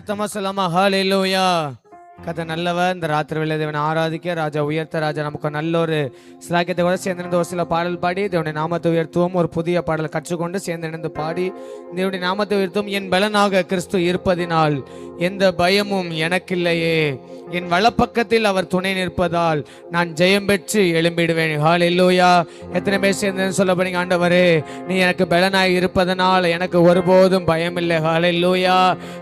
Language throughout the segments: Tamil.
சத்தமா சொல்லாமா ஹல்லேலூயா. கதை நல்லவர். இந்த ராத்திரி வேளை தேவனை ஆராதிக்க ராஜா உயர்த்த ராஜா நமக்கு நல்ல ஒரு சிலாக்கியத்தை கூட சேர்ந்திருந்த ஒரு சில பாடல் பாடி தேவனுடைய நாமத்தை உயர்த்துவோம். ஒரு புதிய பாடல் கற்றுக்கொண்டு சேர்ந்திருந்து பாடி தேவனுடைய நாமத்தை உயர்த்துவோம். என் பலனாக கிறிஸ்து இருப்பதினால் எந்த பயமும் எனக்கில்லையே, என் வலப்பக்கத்தில் அவர் துணை நிற்பதால் நான் ஜெயம் பெற்று எழும்பிடுவேன். ஹல்லேலூயா. எத்தனை பேர் சேர்ந்து சொல்ல போறீங்க, ஆண்டவரே நீ எனக்கு பலனாய் இருப்பதனால் எனக்கு ஒருபோதும் பயம் இல்லை. ஹல்லேலூயா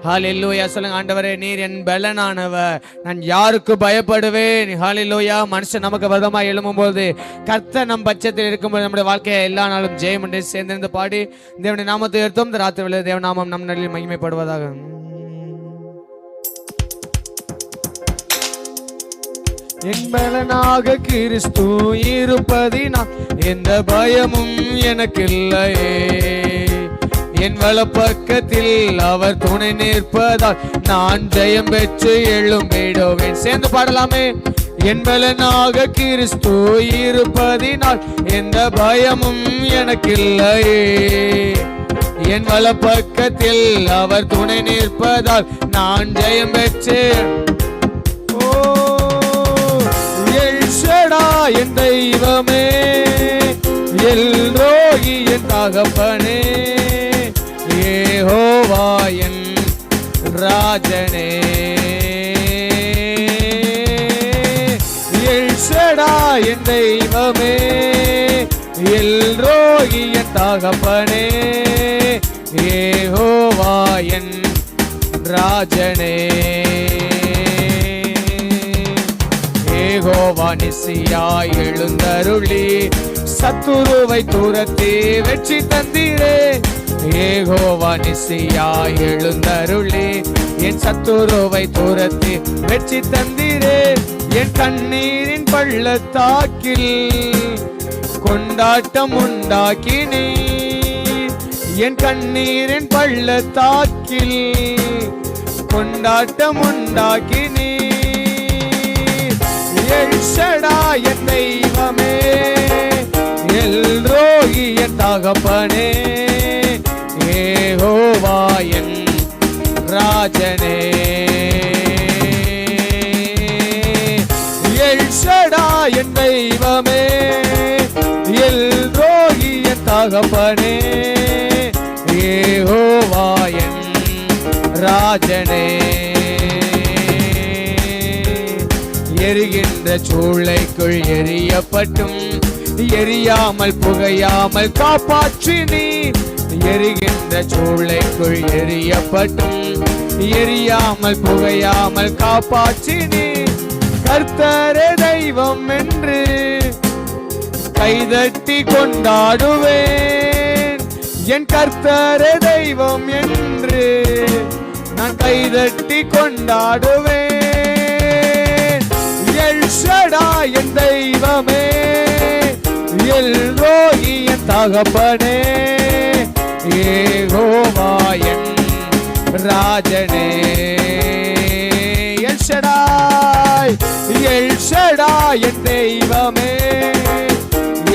ஹல்லேலூயா சொல்லுங்க. ஆண்டவரே நீர் என் பலனானவர், நான் யாருக்கு பயப்படுவேன். ஹல்லேலூயா. மனுஷன் நமக்கு விரோதமாய் எழும்பும் போது கர்த்தர் நம் பட்சத்தில் இருக்கும்போது நம்முடைய வாழ்க்கையை எல்லா நாளும் ஜெயம் என்று சேர்ந்திருந்து பாடி தேவனுடைய நாமத்தை உயர்த்தும். இந்த ராத்திரி வேளையில் தேவநாமம் நம் நடுவில் மகிமைப்படுவதாக. என் பலனாக கிறிஸ்து இருப்பதினால் எந்த பயமும் எனக்கில்லையே, என் வலப்பக்கத்தில் அவர் துணை நிற்பதால் நான் ஜெயம் பெற்று எழும்பிடுவேன். சேர்ந்து பாடலாமே. என் பலனாக கிறிஸ்து இருப்பதினால் எந்த பயமும் எனக்கில்லையே, என் வலப்பக்கத்தில் அவர் துணை நிற்பதால் நான் ஜெயம் பெற்று. என் தெய்வமே, எல்ரோகி என் தகப்பனே, யெகோவா என் ராஜனே, எல்ஷடா என் தெய்வமே, எல்ரோகி என் தகப்பனே, யெகோவா என் ராஜனே, யெகோவா நிசியாய் எழுந்தருளி சத்துருவை துரத்தி வெற்றி தந்தீரே. யெகோவா நிசியாய் எழுந்தருளி என் சத்துருவை துரத்தி வெற்றி தந்தீரே. என் கண்ணீரின் பள்ளத்தாக்கில் கொண்டாட்டம் உண்டாக்கினீ, என் கண்ணீரின் பள்ளத்தாக்கில் கொண்டாட்டம் உண்டாக்கினீ. எல்ஷடா என் தெய்வமே, எல்ரோகி என் தகப்பனே, யெகோவா என் ராஜனே, எல்ஷடா என் தெய்வமே, எல்ரோகி என் தகப்பனே, யெகோவா என் ராஜனே. எரிகின்ற சூளைக்குள் எரியப்பட்டும் எரியாமல் புகையாமல் காப்பாற்றினீ, எரிகின்ற சூளைக்குள் எரியப்பட்டும் எரியாமல் புகையாமல் காப்பாற்றினீ. கர்த்தரே தெய்வம் என்று கைதட்டி கொண்டாடுவேன், என் கர்த்தரே தெய்வம் என்று நான் கைதட்டி கொண்டாடுவேன். எல்ஷடா என் தெய்வமே, எல்ரோகி என் தகப்பனே, யெகோவா என் ராஜனே. எல்ஷடாய் எல்ஷடா என் தெய்வமே,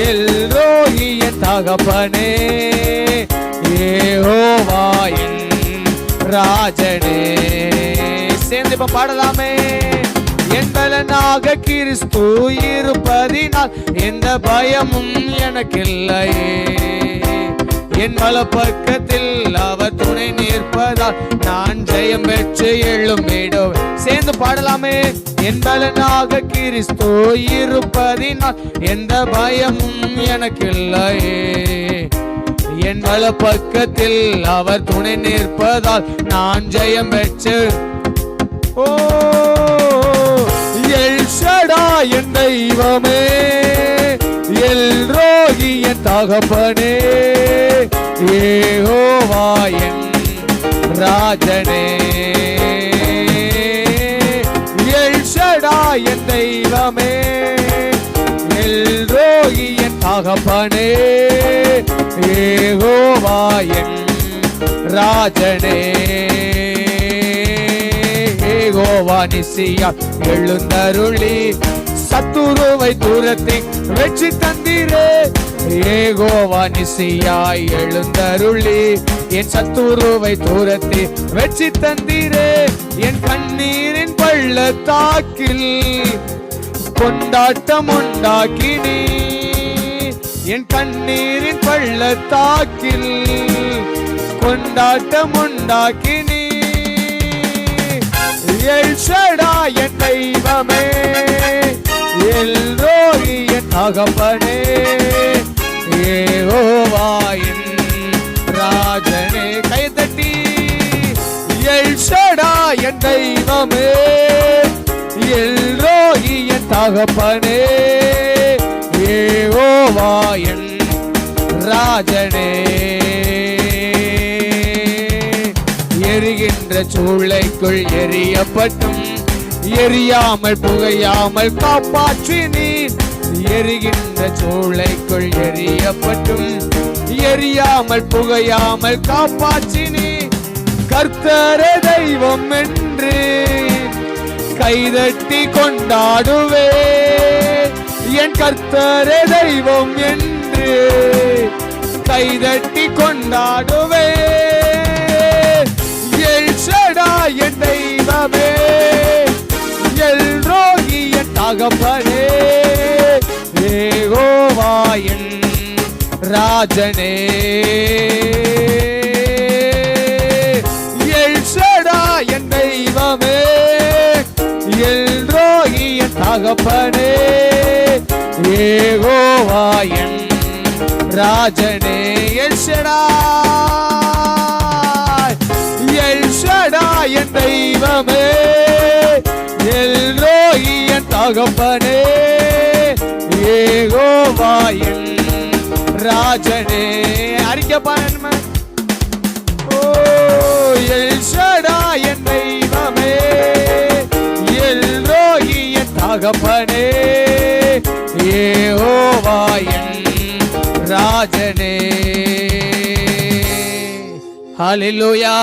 எல்ரோகி என் தகப்பனே, யெகோவா என் ராஜனே. சேர்ந்து இப்ப பாடலாமே. என் பலனாக கிறிஸ்து இருப்பதினால் எந்த பயமும் எனக்கில்லையே, என் வலப்பக்கத்தில் அவர் துணை நிற்பதால் நான் ஜெயம் பெற்று எழும்பிடுவேன். சேர்ந்து பாடலாமே. என் பலனாக கிறிஸ்து இருப்பதினால் எந்த பயமும் எனக்கில்லையே, என் வலப்பக்கத்தில் அவர் துணை நிற்பதால் நான் ஜெயம் பெற்று. ஓ எல்ஷடா என் தெய்வமே, எல்ரோகி என் தகப்பனே, யெகோவா என் ராஜனே, எல்ஷடா என் தெய்வமே, எல்ரோகி என் தகப்பனே, யெகோவா என் ராஜனே. யெகோவா நிசியாய் எழுந்தருளி சத்துருவை துரத்தி வெற்றி தந்தீரே. யெகோவா நிசியாய் எழுந்தருளி என் சத்துருவை துரத்தி வெற்றி தந்தீரே. என் கண்ணீரின் பள்ளத்தாக்கில் கொண்டாட்டம் உண்டாக்கினீ. என் கண்ணீரின் பள்ளத்தாக்கில் கொண்டாட்டம் உண்டாக்கினீ. எல் ஷடாய் என் தெய்வமே, எல் ரோயி என் தகப்பனே, யெகோவா என் ராஜனே. கைதட்டி எல் ஷடாய் என் தெய்வமே, எல் ரோயி என் தகப்பனே, யெகோவா என் ராஜனே. எரிகின்ற சூளைக்குள் எரியப்பட்டும் எரியாமல் புகையாமல் காப்பாற்றினீர். எரிகின்ற சூளைக்குள் எரியப்பட்டும் எரியாமல் புகையாமல் காப்பாற்றினீர். கர்த்தரே தெய்வம் என்று கைதட்டி கொண்டாடுவே. என் கர்த்தரே தெய்வம் என்று கைதட்டி கொண்டாடுவே. எல் ஷடாய் என் தெய்வமே, எல் ரோயி என் தகப்பனே, யெகோவா என் ராஜனே. எல் ஷடாய் என் தெய்வமே, எல் ரோயி என் தகப்பனே, யெகோவா என் ராஜனே. எல் ஷடாய், எல் ஷடாய் என் தெய்வமே, எல் ரோயி என் தகப்பனே, யெகோவா என் ராஜனே. அறிக்கை ஓ எல் ஷடாய் என் தெய்வமே, எல் ரோயி என் தகப்பனே, யெகோவா என் ராஜனே. ஹல்லேலூயா.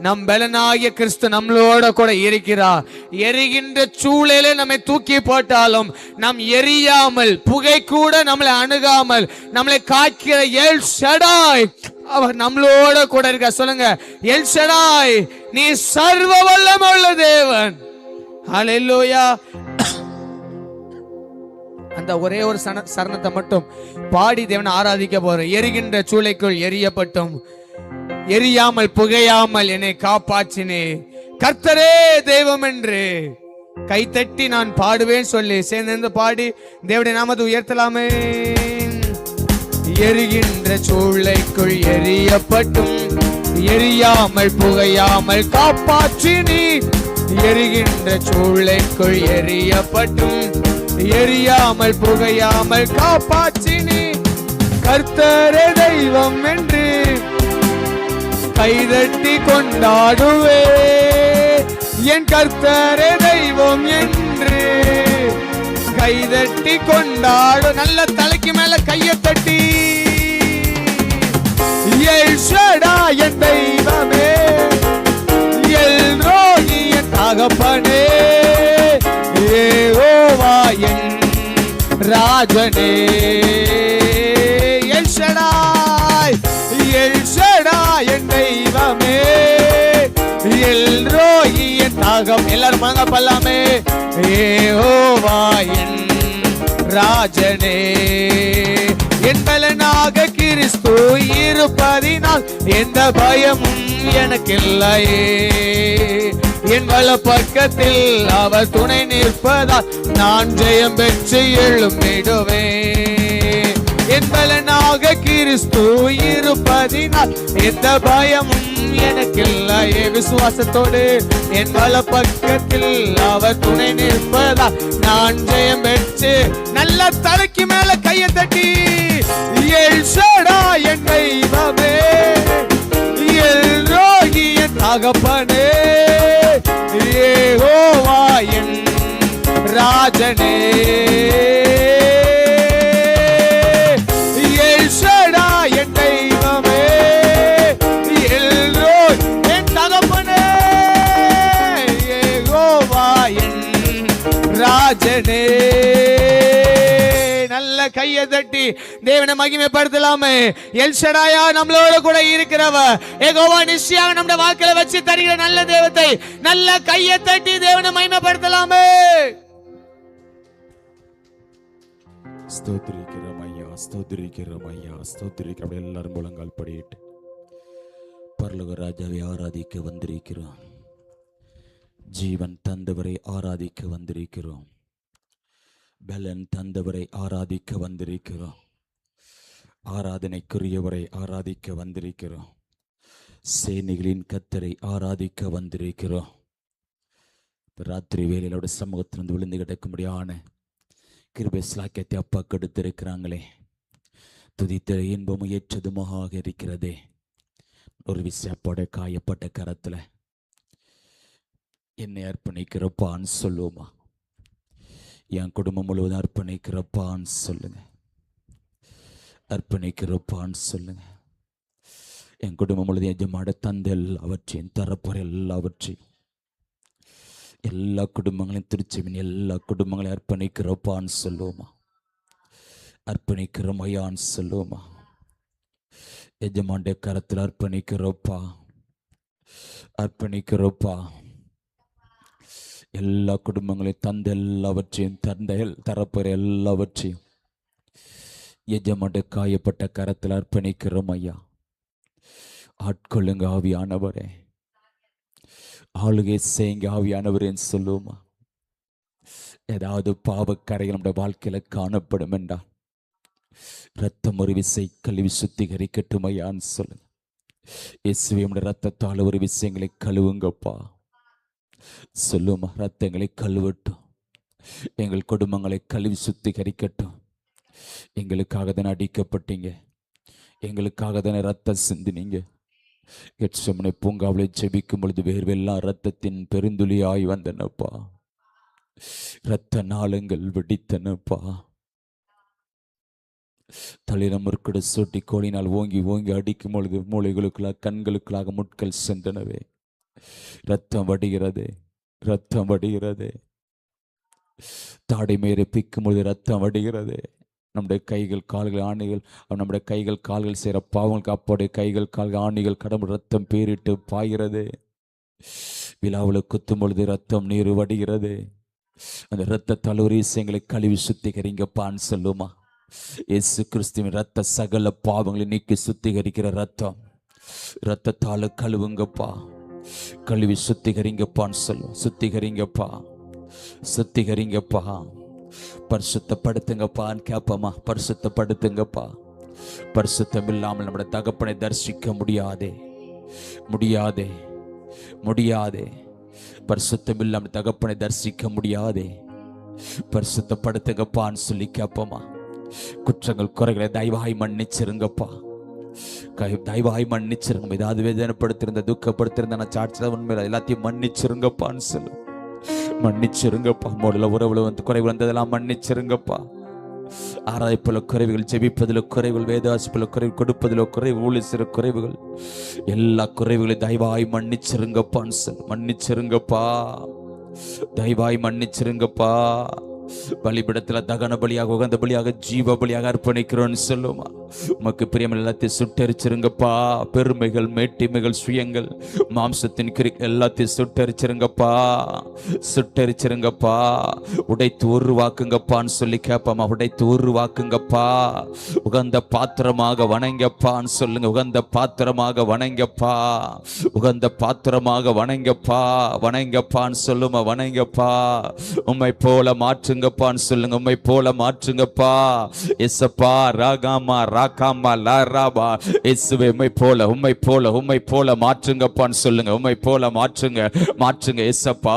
நம் பலனாகிய கிறிஸ்து நம்மளோட கூட இருக்கிறார். எரிகின்ற சூழலே நம்மை தூக்கி போட்டாலும் நாம் எரியாமல் புகை கூட நம்மளை அணுகாமல் நம்மளை காக்கிற எல் ஷடாய் அவர் நம்மளோட கூட இருக்க. சொல்லுங்க, எல் ஷடாய் நீ சர்வ வல்லமையுள்ள தேவன். ஹல்லேலூயா. அந்த ஒரே ஒரு சரணத்தை மட்டும் பாடி தேவனை ஆராதிக்க போறோம். எரிகின்ற சூளைக்குள் எரியப்பட்டும் எரியாமல் புகையாமல் என்னை காப்பாற்றினே. கர்த்தரே தெய்வம் என்று கைத்தட்டி நான் பாடுவேன் சொல்லி சேர்ந்து பாடி தேவனுடைய நாமத்தை உயர்த்தலாமே. எரிகின்ற சூளைக்குள் எரியப்பட்டும் எரியாமல் புகையாமல் காப்பாற்றினே. எரிகின்ற சூளைக்குள் எரியப்பட்டும் எரியாமல் புகையாமல் காப்பாற்றினே. கர்த்தரே தெய்வம் என்று கைதட்டி கொண்டாடுவே. என் கர்த்தரே தெய்வம் என்று கைதட்டி கொண்டாடு. நல்ல தலைக்கு மேல கையை தட்டி எல் ஷடாய் என் தெய்வமே, எல் ரோயி என் தகப்பனே, யெகோவா என் ராஜனே. எல் ஷடாய், எல் ஷடாய் என் தெய்வமே, எல் ரோயி என் தகம். எல்லாரும் வாங்க பல்லாமே. யெகோவா என் ராஜனே. என் பலனாக கிறிஸ்து இருப்பதினால் எந்த பயமும் எனக்கு இல்லையே. என் வலப்பக்கத்தில் அவர் துணை நிற்பதால் நான் ஜெயம் பெற்று எழும்பிடுவேன். என் பலனாக கிறிஸ்து இருப்பதினால் எந்த பயமும் எனக்கில்லையே. விசுவாசத்தோடு என் வலப்பக்கத்தில் அவர் துணை நிற்பதால் நான் ஜெயம் பெற்று. நல்ல தலைக்கு மேல கையை தட்டி எல் ஷடாய் என் தெய்வமே, எல் ரோயி என் தகப்பனே, யெகோவா என் ராஜனே. எல் ஷடாய் என் தெய்வமே, எல் ரோயி என் தகப்பனே, யெகோவா என் ராஜனே. நல்ல கையை தட்டி தேவனை மகிமைப்படுத்தலாமே. எல்ஷடாயா நம்மளோட கூட இருக்கிறவர், யெகோவா நிச்சயமாக நம்முடைய வாழ்க்கையில வச்சு தருகிற நல்ல தெய்வத்தை நல்ல கையை தட்டி தேவனை மகிமைப்படுத்தலாமே. ஸ்தோத்திரிக்கிறோம் ஐயா, ஸ்தோத்திரிக்கிறோம் ஐயா, ஸ்தோத்திரிக்கிறோம். எல்லாரும் முழங்கால் படியிட்டு பரலோக ராஜாவை ஆராதிக்க வந்திருக்கிறோம். ஜீவன் தந்தவரை ஆராதிக்க வந்திருக்கிறோம். பலன் தந்தவரை ஆராதிக்க வந்திருக்கிறோம். ஆராதனைக்குரியவரை ஆராதிக்க வந்திருக்கிறோம். சேனைகளின் கர்த்தரை ஆராதிக்க வந்திருக்கிறோம். ராத்திரி வேலையோட சமூகத்திலிருந்து விழுந்து கிடக்கும்படியான கிருபை ஸ்லாக்கியத்தை அப்பா கெடுத்திருக்கிறாங்களே. துதித்த இன்பமும் ஏற்றதுமாக இருக்கிறதே. ஒரு விஷயப்போட காயப்பட்ட கரத்தில் என்னை அர்ப்பணிக்கிறப்பான்னு சொல்லுவோமா? என் குடும்பம் முழுவதும் அர்ப்பணிக்கிறப்பான்னு சொல்லுங்க. அர்ப்பணிக்கிறப்பான்னு சொல்லுங்க. என் குடும்பம் முழுவதும் எஜமாட தந்த எல்லாவற்றையும் தரப்போற எல்லாவற்றையும் எல்லா குடும்பங்களையும் திருச்சிவின் எல்லா குடும்பங்களையும் அர்ப்பணிக்கிறப்பான்னு சொல்லுவோமா? அர்ப்பணிக்கிறோம் ஐயான்னு சொல்லுவோமா? எஜமாண்ட கரத்தில் அர்ப்பணிக்கிறோப்பா, அர்ப்பணிக்கிறோப்பா. எல்லா குடும்பங்களையும் தந்த எல்லாவற்றையும் தரப்போற எல்லாவற்றையும் எஜமாண்ட காயப்பட்ட கரத்தில் அர்ப்பணிக்கிறோம் ஐயா. ஆட்கொள்ளுங்க ஆவியானவரே, ஆளுகை செய்யுங்க ஆவியானவரேன்னு சொல்லுவோமா? ஏதாவது பாவக்கரைகள் நம்முடைய வாழ்க்கையில காணப்படும் என்றால் ரத்தம் ஒரு விசை கழுவி சுத்திகரிக்கட்டும் ஐயான்னு சொல்லுங்க. இயேசுவின் ரத்தத்தால் ஒரு விஷயங்களை கழுவுங்கப்பா சொல்லுமா? ரத்தங்களை கழுவட்டும். எங்கள் குடும்பங்களை கழுவி சுத்திகரிக்கட்டும். எங்களுக்காக தானே அடிக்கப்பட்டீங்க, எங்களுக்காக தானே ரத்தம் சிந்தினீங்க. கெத்செமனே பூங்காவிலே ஜெபிக்கும் பொழுது வேர்வெல்லாம் ரத்தத்தின் பெருந்துளியாய் வந்தனப்பா. இரத்த நாளங்கள் வெடித்தனப்பா. தலையில முற்கொடு சூட்டி கோலினால் ஓங்கி ஓங்கி அடிக்கும் பொழுது மூளைகளுக்குள்ளாக கண்களுக்குள்ளாக முட்கள் சென்றனவே. ரத்தம் வடிகிறதே, ரத்தம் வடிகிறதே. தாடை மேலே பிக்கும் பொழுது ரத்தம் வடிகிறதே. நம்முடைய கைகள் கால்கள் ஆணிகள், நம்முடைய கைகள் கால்கள் செய்கிற பாவங்களுக்கு அப்போடைய கைகள் கால்கள் ஆணிகள் கடவுள் ரத்தம் பேரிட்டு பாய்கிறதே. விழாவில் குத்தும் பொழுது ரத்தம் நீர் வடிகிறது. அந்த இரத்த தழுவரி விஷயங்களை கழுவி சுத்திகரிங்கப்பான்னு சொல்லுமா? இயேசு கிறிஸ்துவின் ரத்த சகல பாவங்களை நீக்கி சுத்திகரிக்கிற ரத்தம். ரத்தத்தால கழுவுங்கப்பா, கழுவி சுத்திகரிங்கப்பான்னு சொல்லும். சுத்திகரிங்கப்பா, சுத்திகரிங்கப்பா, பரிசுத்தப்படுத்துங்கப்பான்னு கேட்போமா? பரிசுத்தப்படுத்துங்கப்பா. பரிசுத்தம் இல்லாமல் நம்முடைய தகப்பனை தரிசிக்க முடியாதே, முடியாதே, முடியாதே. பரிசுத்தம் இல்லாமல் தகப்பனை தரிசிக்க முடியாதே. பரிசுத்தப்படுத்துங்கப்பான்னு சொல்லி கேட்போமா? குற்றங்கள் குறைகளை தயவாய் மன்னிச்சிருங்கப்பா, தயவாய் மன்னிச்சிருங்க. ஏதாவது வேதனைப்படுத்திருந்த துக்கப்படுத்திருந்த சாட்சியா உண்மையில எல்லாத்தையும் மன்னிச்சிருங்கப்பான்னு சொல்லு. மன்னிச்சிருங்கப்பா. மூடல உறவுல வந்து குறைவு வந்ததெல்லாம் மன்னிச்சிருங்கப்பா. ஆராய்ப்புல குறைவுகள், ஜெபிப்பதில் குறைவுகள், வேதாசிப்புல குறைவு, கொடுப்பதில் குறைவு, ஊழியர் குறைவுகள், எல்லா குறைவுகளையும் தயவாய் மன்னிச்சிருங்கப்பான்னு சொல்லு. மன்னிச்சிருங்கப்பா, தயவாய் மன்னிச்சிருங்கப்பா. பலிபிடத்துல தகன பலியாக, உகந்த பலியாக, ஜீவ பலியாக அர்ப்பணிக்கிறோன்னு சொல்லுமா? உமக்கு பிரியமில்லை எல்லாத்தையும் சுட்டரிச்சிருங்கப்பா. பெருமைகள், மேட்டிமைகள், சுயங்கள், மாம்சத்தின் எல்லாத்தையும் சுட்டரிச்சிருங்கப்பா, சுட்டரிச்சிருங்கப்பா. உடைத்து உருவாக்குங்கப்பான்னு சொல்லி கேட்பாமா? உடைத்து உருவாக்குங்கப்பா. உகந்த பாத்திரமாக வணங்கப்பான்னு சொல்லுங்க. உகந்த பாத்திரமாக வணங்கப்பா, உகந்த பாத்திரமாக வணங்கப்பா, வணங்கப்பான்னு சொல்லுமா? வணங்கப்பா. உம்மை போல மாற்றுங்கப்பான்னு சொல்லுங்க. உம்மை போல மாற்றுங்கப்பா. எஸ்ஸப்பா ராகாமா ராகாமா லாராபா. இயேசுவே உம்மை போல, உம்மை போல, உம்மை போல மாற்றுங்கப்பான்னு சொல்லுங்க. உம்மை போல மாற்றுங்க, மாற்றுங்க எஸ்ஸப்பா.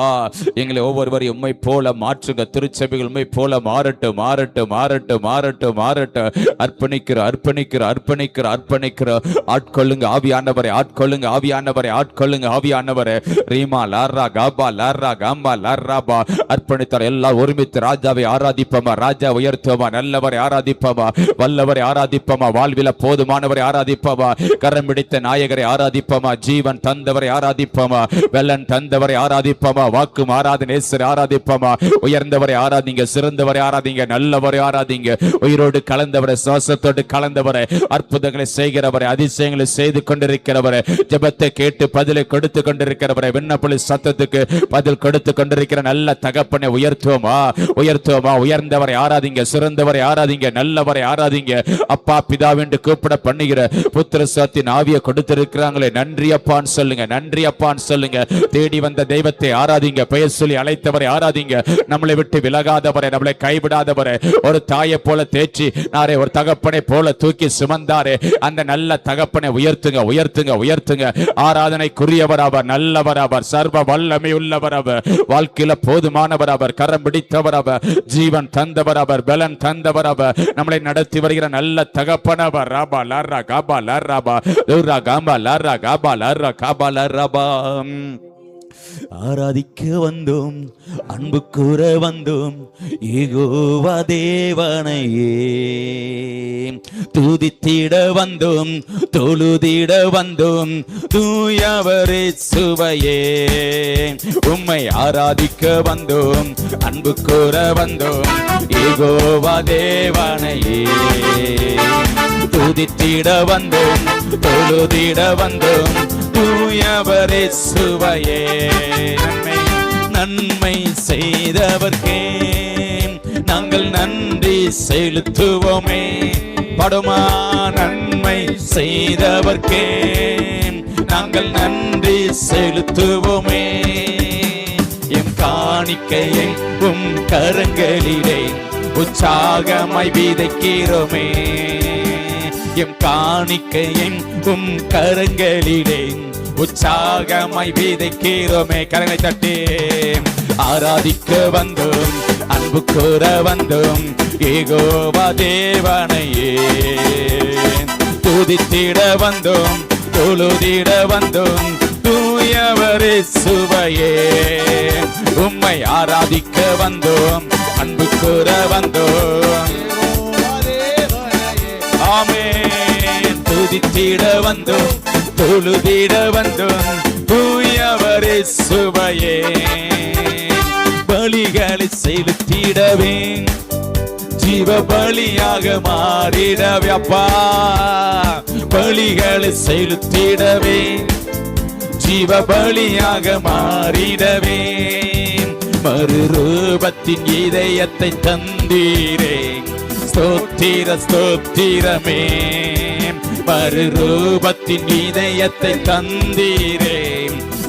எங்களை ஒவ்வொருவரையும் உம்மை போல மாற்றுங்க. திருச்சபைகள் உம்மை போல மாறட்டும், மாறட்டும், மாறட்டும், மாறட்டும், மாறட்டும். அர்ப்பணிக்கிற, அர்ப்பணிக்கிற, அர்ப்பணிக்கிற, அர்ப்பணிக்கிற. ஆட்கொள்ளுங்க ஆவியானவரே, ஆட்கொள்ளுங்க ஆவியானவரே, ஆட்கொள்ளுங்க ஆவியானவரே. ரீமா லாரா காபா லாரா காம்பா லாராபா. அர்ப்பணித்தார் எல்லாம் ஒருமித்து ராஜாவை ஆராதிப்போமா, ராஜா உயர்த்துவோமா, நல்லவரை ஆராதிப்போமா, வல்லவரை ஆராதிப்போமா, வாழ்வில போதுமானவரை ஆராதிப்போமா, கரம் பிடித்த நாயகரை ஆராதிப்போமா, ஜீவன் தந்தவரை ஆராதிப்போமா, வெள்ளன் தந்தவரை ஆராதிப்போமா, வாக்கும் ஆராதனேஸ்வரை ஆராதிப்போமா, உயர்ந்தவரை ஆராதிங்க, சிறந்தவரை ஆராதிங்க, நல்லவரை ஆராதிங்க, உயிரோடு கலந்தவரை, சுவாசத்தோடு கலந்தவரை, அற்புதங்களை செய்கிறவரை, அதிசயங்களை செய்து கொண்டிருக்கிறவரை, ஜெபத்தை கேட்டு பதிலை கொடுத்து கொண்டிருக்கிறவரை, விண்ணப்பலி சத்தத்துக்கு பதில் கொடுத்து கொண்டிருக்கிற நல்ல தகப்பனை உயர்த்துவோமா, உயர்த்துவோமா, உயர்ந்தவரை ஆராதிங்க, சிறந்தவரை ஆராதிங்க, நல்லவரை ஆராதிங்க. அப்பா பிதாவென்று கூப்பிட பண்ணுகிற புத்திர சாத்தின் ஆவியை கொடுத்திருக்கிறாங்களே, நன்றி அப்பான்னு சொல்லுங்க, நன்றி அப்பான்னு சொல்லுங்க. தேடி வந்த தெய்வத்தை ஆராதிங்க, பெயர் சொல்லி அழைத்தவரை ஆராதிங்க, நம்மளை விட்டு விலகாதவரை, நம்மளை கைவிடாதவரை, ஒரு தாயை போல தேற்றி நாரே, ஒரு தகப்பனை போல தூக்கி சுமந்தாரே, அந்த நல்ல தகப்பனை உயர்த்துங்க, உயர்த்துங்க, உயர்த்துங்க. ஆராதனைக்குரியவர் அவர், நல்லவர் அவர், சர்வ வல்லமை உள்ளவர் அவர், வாழ்க்கையில போதுமானவர் அவர், கரம் பிடித்தவர் அவர், ஜீவன் தந்தவர் அவர், பலன் தந்தவர் அவர், நம்மளை நடத்தி வருகிற நல்ல தகப்பன் அவர். ராபா லர்ரா காபா லர்ராபா லூரா காபா லர்ரா காபா லர்ரா காபா லர்ராபா. ஆராதிக்க வந்தோம், அன்பு கூற வந்தோம், யெகோவா தேவனையே துதித்திட வந்தோம், தொழுதிட வந்தோம், தூயவரே சுவையே. உம்மை ஆராதிக்க வந்தோம், அன்பு கூற வந்தோம், யெகோவா தேவனையே துதித்திட வந்தோம், தொழுதிட வந்தோம், தூயவரே சுவையே. நன்மை செய்தவர்க்கே நாங்கள் நன்றி செலுத்துவோமே, படுமா நன்மை செய்தவர்க்கே நாங்கள் நன்றி செலுத்துவோமே. எம் காணிக்கையை உம் கரங்களிலே உற்சாகமாய் விதைக்கிறோமே, எம் காணிக்கையை உம் கரங்களிலே உற்சாகமாய் விதைக்கிறோமே. கரங்களை தட்டி ஆராதிக்க வந்தோம், அன்பு கூற வந்தோம், யெகோவா தேவனையே துதித்திட வந்தோம், தொழுதிட வந்தோம், தூயவரே சுவையே. உம்மை ஆராதிக்க வந்தோம், அன்பு கூற வந்தோம், ஆமென். துதித்திட வந்தோம், தொழுதிட வந்தோம், தூயவரே சுவையே. பலிகளை செலுத்திடவே, ஜீவ பலியாக மாறிடவே, அப்பா பலிகளை செலுத்திடவே, ஜீவ பலியாக மாறிடவே. மறுரூபத்தின் இதயத்தை தந்தீரே, ஸ்தோத்திர ஸ்தோத்திரமே. மறுரூபத்தின் இதயத்தை தந்தீரே,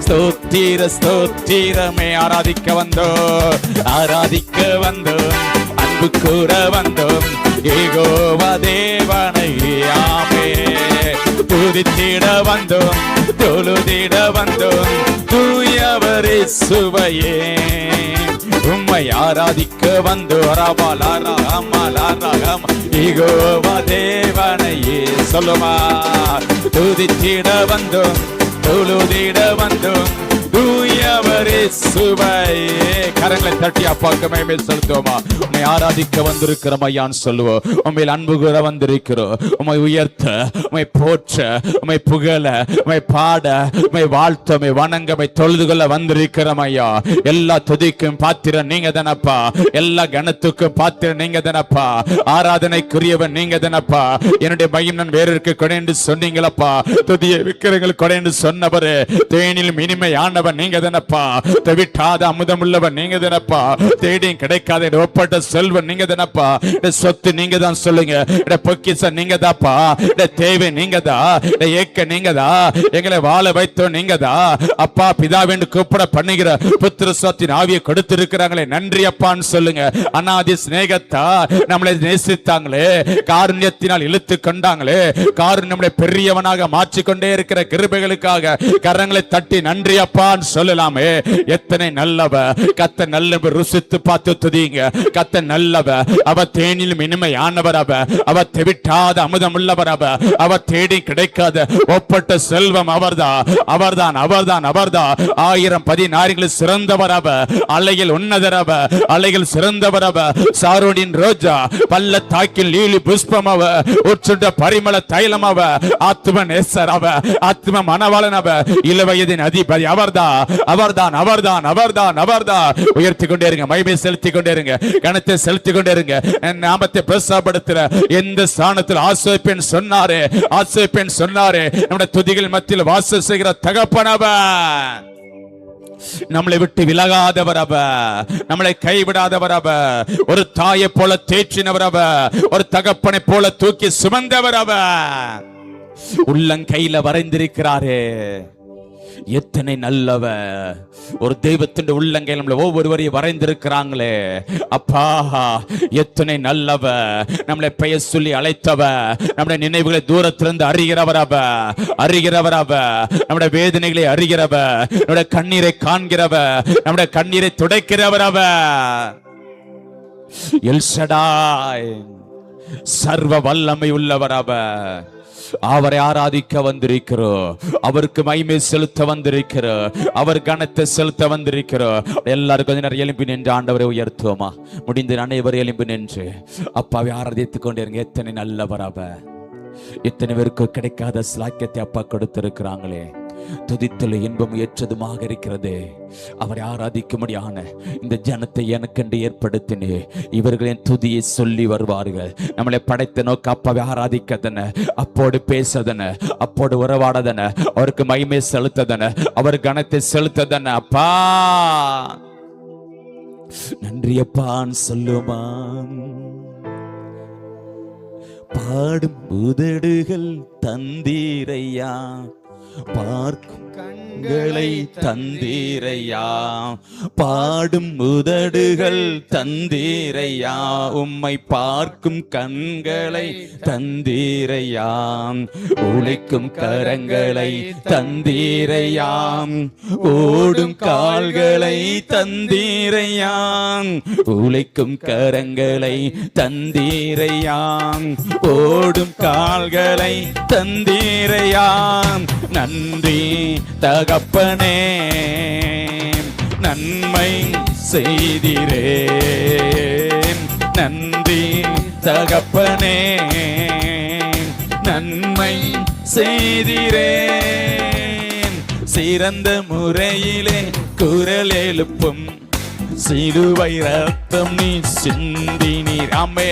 ஸ்தோத்திர ஸ்தோத்திரமே. ஆராதிக்க வந்தோம், ஆராதிக்க வந்தோம், அன்பு கூற வந்தோம், யெகோவா தேவனையே ஆமென். துதித்திட வந்தோம், தொழுதிட வந்தோம், தூயவரே சுவையே. உம்மை ஆராதிக்க வந்தோம், யெகோவா தேவனையே. சொல்லுமா, துதித்திட வந்தோம், தொழுதிட வந்தோம், தூயவரே சுவையே. கரங்களை தட்டி அப்பாக்கு மகிமை செலுத்துவோமா. உம்மை ஆராதிக்க வந்திருக்கிறோம் ஐயான்னு சொல்லுவோம். உம்மையில் அன்பு கூற வந்திருக்கிறோம், உம்மை உயர்த்த, உம்மை போற்ற, உம்மை புகழ, உம்மை பாட, உம்மை வாழ்த்த, உம்மை வணங்க, உம்மை தொழுது கொள்ள வந்திருக்கிறோம் ஐயா. எல்லா துதிக்கும் பாத்திரம் நீங்க தானப்பா, எல்லா கணத்துக்கும் பாத்திரம் நீங்க தானப்பா, ஆராதனைக்குரியவன் நீங்க தானப்பா. என்னுடைய மகிம் நான் வேறொருக்கு கொடைந்து சொன்னீங்களப்பா, துதியை விக்கிரங்கள் கொடைந்து சொன்னவரு, தேனிலும் இனிமை ஆனவன் நீங்க தானப்பா, தவிட்டாத அமுதம் உள்ளவன் நீங்க தானப்பா, தேடியும் கிடைக்காத ஒப்பட்ட செல்வன் நீங்க தானப்பா, சொத்து நீங்க தான் சொல்லுங்க, பொக்கிஷம் நீங்க தான்ப்பா, தேவை நீங்க தான், ஏக்க நீங்க தான், எங்களை வாழ வைத்தோம் நீங்க தான் அப்பா. பிதாவென்று கூப்பிட பண்ணுகிற புத்திர சொத்தின் ஆவியை கொடுத்திருக்கிறாங்களே, நன்றி அப்பான்னு சொல்லுங்க. அநாதி சிநேகத்தா நம்மளை நேசித்தாங்களே, காருண்யத்தினால் இழுத்து கொண்டாங்களே, நம்மளை பெரியவனாக மாற்றிக்கொண்டே இருக்கிற கிருபைகளுக்காக கரங்களை தட்டி நன்றி அப்பான்னு சொல்லலாமே. எத்தனை நல்லவ கத்த நல்லவ ருசித்து பார்த்து துதிங்க. கத்த நல்லவ, அவ தேனிலும் இனிமையானவர், அவ தெவிட்டாத அமுதம் உள்ளவர், அவ தேடி கிடைக்காத ஒப்பட்ட செல்வம் அவர்தான், அவர்தான், அவர்தான், அவர்தான். 1000 பதினாறுகளில் சிறந்தவர் அவ, அலையில் உன்னதர் அவ, அலையில் சிறந்தவர் அவ. சாரோனின் ரோஜா, பள்ளத்தாக்கில் லீலி புஷ்பம் அவ, உச்சுண்ட பரிமள தைலம் அவ, ஆத்ம நேசர் அவ, ஆத்ம மனவாளன் அவ, இளவயதின் அதிபதி அவர்தான், அவர்தான், அவர்தான், அவர்தான், அவர்தான். உயர்த்தி கொண்டே இருங்க, மகிமை செலுத்தி கொண்டே இருங்க, கணத்தை செலுத்தி கொண்டே இருங்க. நாமத்தை பிரசாபடுத்துற எந்த ஸ்தானத்தில் ஆசைப்பேன் சொன்னாரே, ஆசைப்பேன் சொன்னாரே. நம்முடைய துதிகள் மத்தியில் வாசம் செய்கிற தகப்பனவர், நம்மளை விட்டு விலகாதவர் அவ, நம்மளை கைவிடாதவர் அவ, ஒரு தாயை போல தேற்றினவர் அவ, ஒரு தகப்பனை போல தூக்கி சுமந்தவர் அவ, உள்ளங்கையில வரைந்திருக்கிறாரே. எத்தனை நல்லவ, ஒரு தெய்வத்தின் உள்ளங்கை நம்மள ஒவ்வொருவரையும் வரைந்திருக்கிறாங்களே. அப்பா எத்தனை நல்லவ, நம்மளை பெயர் சொல்லி அழைத்தவ, நம்முடைய நினைவுகளை தூரத்திலிருந்து அறிகிறவர் அவ, அறிகிறவர் அவ, நம்முடைய வேதனைகளை அறிகிறவ, நம்முடைய கண்ணீரை காண்கிறவ, நம்முடைய கண்ணீரை துடைக்கிறவர் அவ. எல்ஷடாய், சர்வ வல்லமை உள்ளவர் அவ. அவரை ஆராதிக்க வந்திருக்கிறோம், அவருக்கு மகிமை செலுத்த வந்திருக்கிறோம், அவர் கனத்தை செலுத்த வந்திருக்கிறோம். எல்லாரும் கொஞ்ச நேரம் எழும்பி நின்று ஆண்டவரை உயர்த்துவோமா? முடிந்த அனைவரும் எழும்பி நின்று அப்பாவை ஆராதித்துக் கொண்டிருங்க. எத்தனை நல்லவர் அவ, எத்தனை பேருக்கு கிடைக்காத ஸ்லாக்கியத்தை அப்பா கொடுத்திருக்கிறாங்களே. துதித்தல் இன்பம் ஏற்றதுமாக இருக்கிறது. அவரை ஆராதிக்கும்படியான இந்த ஜனத்தை எனக்கென்று ஏற்படுத்தினே. இவர்களின் துதியை சொல்லி வருவார்கள். நம்மளை படைத்த நோக்க அப்பாவை ஆராதிக்கதன, அப்போடு பேசதன, அப்போடு உறவாடதன, அவருக்கு மகிமை செலுத்ததன, அவர் கனத்தை செலுத்ததன. அப்பா நன்றி அப்பான்னு சொல்லுமா. பாடும் உதடுகள் தந்தீரையா, பார்க்கும் கண்களை தந்தீரையா, பாடும் உதடுகள் தந்தீரையா, உம்மை பார்க்கும் கண்களை தந்தீரையா, உழைக்கும் கரங்களை தந்தீரையா, ஓடும் கால்களை தந்தீரையா, உழைக்கும் கரங்களை தந்தீரையா, ஓடும் கால்களை தந்தீரையா. நன்றி தகப்பனே, நன்மை செய்திரே. நன்றி தகப்பனே, நன்மை செய்திரே. சிறந்த முறையிலே குரல் எழுப்பும், சிலுவை ரத்தம் நீ சிந்தினீர். ஆமே,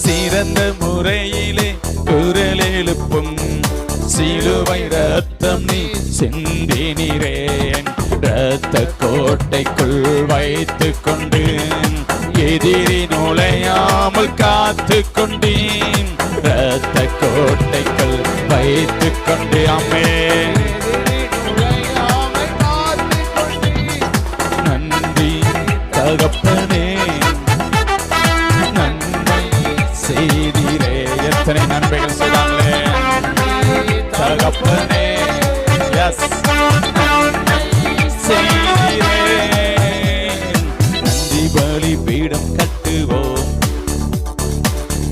சிறந்த முறையிலே குரல் எழுப்பும், சிலுவை ரத்தம் நீ சிந்தினீரே. இரத்த கோட்டைக்குள் வைத்துக் கொண்டு எதிரி நுழையாமல் காத்து கொண்டேன். இரத்த கோட்டைக்குள் வைத்துக் கொண்டு அம்மே நன்றி தகப்பனே, நன்மை செய்தீரே. எத்தனை நன்மைகள் செய்தாங்களே தகப்பனே. எஸ், செய்தீரே. நன்றி பலி பீடம் கட்டுவோம்,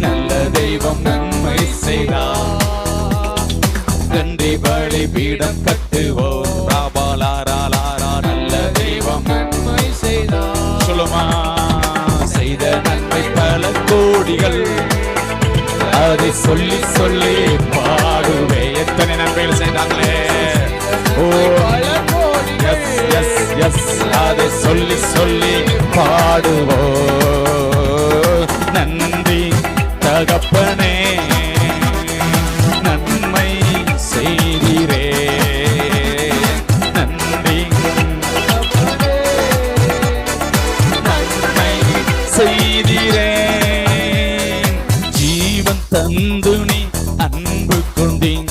நல்ல தெய்வம் நன்மை செய்தார். நன்றி பலி பீடம் கட்டுவோம், ராபாலாரா நல்ல தெய்வம் நன்மை செய்தார். சொல்லுமா, செய்த நன்மை பல கோடிகள், அதை சொல்லி சொல்லி பாடுவே. எத்தனை நன்மைகள் செய்தாங்களே. ஓ எஸ் எஸ் எஸ், அதை சொல்லி சொல்லி பாடுவோ. நன்றி தகப்பனே, நன்மை செய்தீரே. நன்றி நன்மை செய்தீரே. ஜீவன் தந்து நீ அன்பு கொண்டீன்,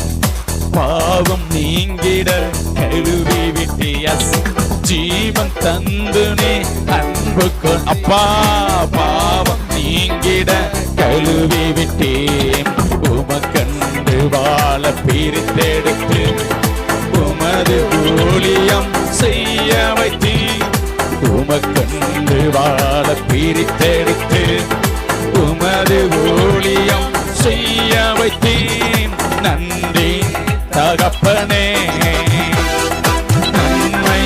பாவம் நீங்கிட கழுவி விட்டியஸ். ஜீவன் தந்து நீ அன்பு அப்பா, பாவம் நீங்கிட கழுவி விட்டேன். உமக்கண்டு வாழ பிரித்தெடுத்து உமது ஊழியம் செய்ய வைத்தீர். உமக்கண்டு வாழ பிரித்தெடுத்து உமது ஊழியம் செய்ய வைத்தீர். நன்றி தகப்பனே, நன்மை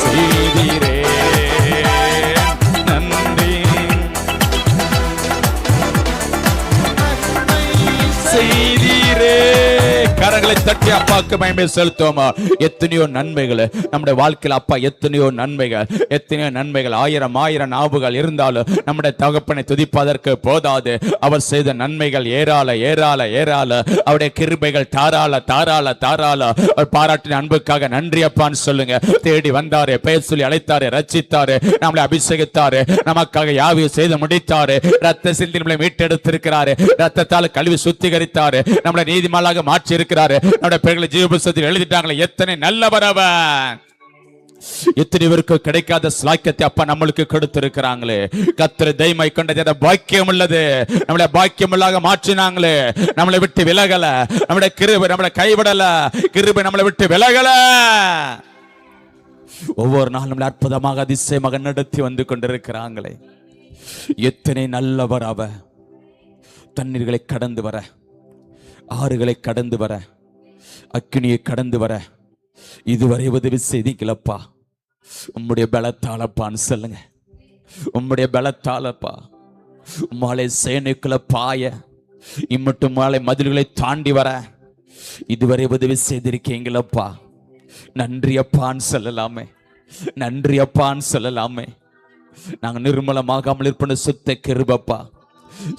செய்தீரே, நன்றி செய்தீரே. கரங்களை தட்டி அப்பாவுக்கு மகிமை செலுத்துவோமா? எத்தனையோ நன்மைகள் நம்முடைய வாழ்க்கையில் அப்பா, எத்தனையோ நன்மைகள் ஆயிரம் நாவுகள் இருந்தாலும் நம்முடைய தகப்பனை துதிப்பதற்கு போதாது. அவர் செய்த நன்மைகள் ஏராள. அவருடைய கிருபைகள் தாராள. அவர் பாராட்டின அன்புக்காக நன்றி அப்பான்னு சொல்லுங்க. தேடி வந்தாரு, பெயர் சொல்லி அழைத்தாரு, ரட்சித்தாரு, நம்மளை அபிஷேகித்தாரு, நமக்காக யாவையும் செய்து முடித்தாரு. ரத்த சிந்தி நம்மளை மீட்டெடுத்திருக்கிறாரு, ரத்தத்தால் கழுவி சுத்திகரித்தாரு, நம்மளை நீதிமானாக மாற்றி இருக்கிறாரு, நம்முடைய பெயர்களை ஜீவ புத்தகத்தில் எழுதிட்டாங்களே. எத்தனை நல்லவர் அவர்! எத்தனை பேருக்கு கிடைக்காத ஸ்லாக்கியத்தை அப்பா நம்மளுக்கு கொடுத்திருக்கிறாங்களே. கர்த்தரை தெய்வமாய் கொண்ட பாக்கியம் உள்ளது, நம்மளை பாக்கியமுள்ளாக மாற்றினாங்களே. நம்மளை விட்டு விலகல, நம்முடைய கிருபை நம்மளை கைவிடல, கிருபை நம்மளை விட்டு விலகல. ஒவ்வொரு நாள் நம்மளை அற்புதமாக அதிசயமாக நடத்தி வந்து கொண்டிருக்கிறாங்களே. எத்தனை நல்லவர் அவர்! தண்ணீர்களை கடந்து வர, ஆறுகளை கடந்து வர, அக்கினியை கடந்து வர இதுவரை உதவி செய்தீங்களப்பா. உம்முடைய பலத்தாலப்பான்னு சொல்லுங்க. உம்முடைய பலத்தாலப்பா. மாலை சேனைக்குள்ள பாய, இம்மட்டும் மாலை மதில்களை தாண்டி வர இதுவரை உதவி செய்திருக்கீங்களப்பா. நன்றி அப்பான்னு சொல்லலாமே, நன்றி அப்பான்னு சொல்லலாமே. நாங்கள் நிர்மலமாகாமல் இருப்பது சுத்த கிருபப்பா.